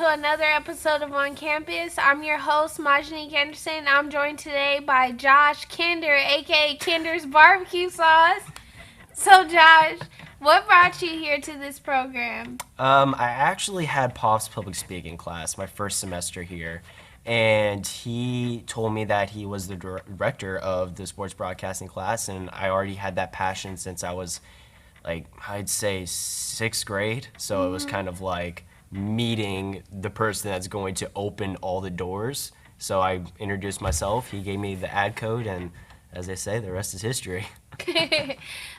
Another episode of On Campus. I'm your host, Majanique Anderson. I'm joined today by Josh Kinder, aka Kinder's Barbecue Sauce. So, Josh, what brought you here to this program? I actually had Pop's public speaking class my first semester here, and he told me that he was the director of the sports broadcasting class, and I already had that passion since I was, I'd say 6th grade, so it was kind of like meeting the person that's going to open all the doors. So I introduced myself, he gave me the ad code, and as they say, the rest is history.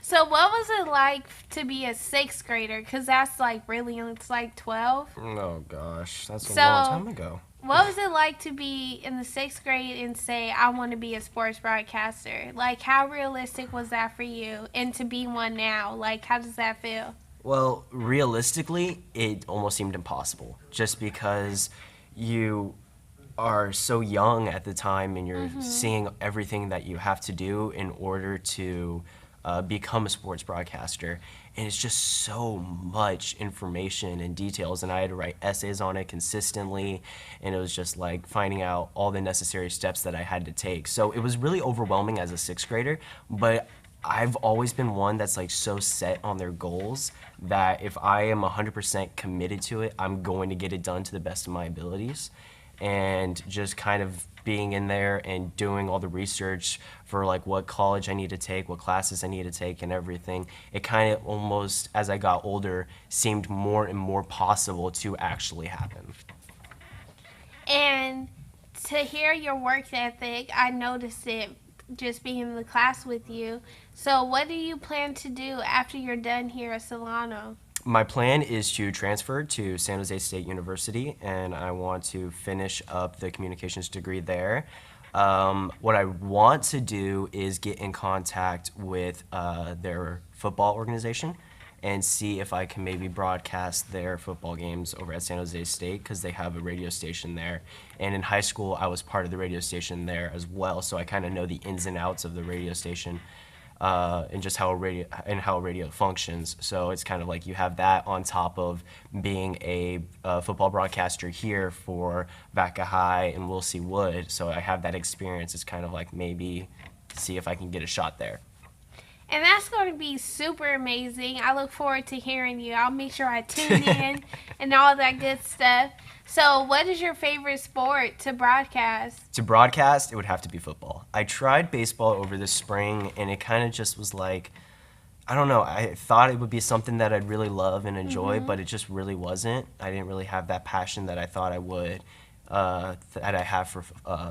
So what was it like to be a 6th grader? Because that's it's like 12. Oh gosh, that's a long time ago. What was it like to be in the 6th grade and say, I want to be a sports broadcaster? Like, how realistic was that for you? And to be one now, how does that feel? Well, realistically, it almost seemed impossible just because you are so young at the time and you're seeing everything that you have to do in order to become a sports broadcaster. And it's just so much information and details, and I had to write essays on it consistently, and it was just like finding out all the necessary steps that I had to take. So it was really overwhelming as a 6th grader, but I've always been one that's so set on their goals that if I am 100% committed to it, I'm going to get it done to the best of my abilities. And just kind of being in there and doing all the research for what college I need to take, what classes I need to take and everything, it kind of almost, as I got older, seemed more and more possible to actually happen. And to hear your work ethic, I noticed it just being in the class with you. So what do you plan to do after you're done here at Solano? My plan is to transfer to San Jose State University, and I want to finish up the communications degree there. What I want to do is get in contact with their football organization and see if I can maybe broadcast their football games over at San Jose State, because they have a radio station there. And in high school, I was part of the radio station there as well, so I kind of know the ins and outs of the radio station and just how radio functions. So it's kind of like you have that on top of being a football broadcaster here for Vaca High and Wilsey Wood. So I have that experience. It's kind of like maybe see if I can get a shot there. And that's going to be super amazing. I look forward to hearing you. I'll make sure I tune in and all that good stuff. So what is your favorite sport to broadcast? To broadcast, it would have to be football. I tried baseball over the spring, and it kind of just was I don't know, I thought it would be something that I'd really love and enjoy, but it just really wasn't. I didn't really have that passion that I thought I would. That I have for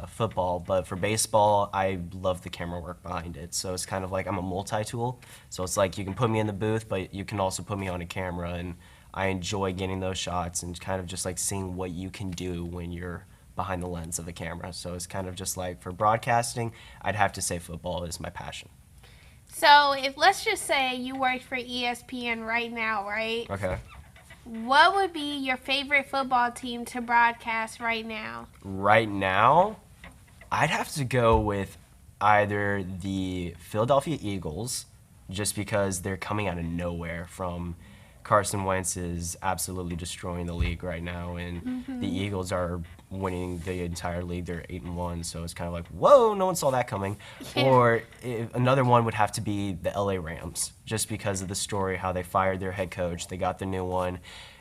football, but for baseball, I love the camera work behind it. So it's kind of like I'm a multi-tool. So it's like you can put me in the booth, but you can also put me on a camera, and I enjoy getting those shots and kind of just seeing what you can do when you're behind the lens of the camera. So it's kind of just for broadcasting, I'd have to say football is my passion. So if let's just say you work for ESPN right now, right? Okay. What would be your favorite football team to broadcast right now? Right now, I'd have to go with either the Philadelphia Eagles, just because they're coming out of nowhere from Carson Wentz is absolutely destroying the league right now, and the Eagles are winning the entire league. They're 8-1, so it's kind of like, whoa, no one saw that coming. Yeah. Or another one would have to be the LA Rams, just because of the story, how they fired their head coach, they got the new one,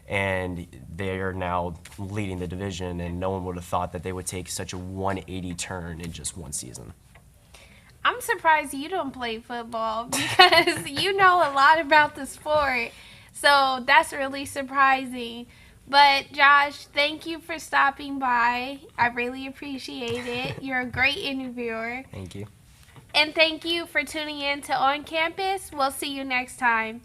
and they are now leading the division, and no one would have thought that they would take such a 180 turn in just one season. I'm surprised you don't play football because you know a lot about the sport. So that's really surprising. But Josh, thank you for stopping by. I really appreciate it. You're a great interviewer. Thank you. And thank you for tuning in to On Campus. We'll see you next time.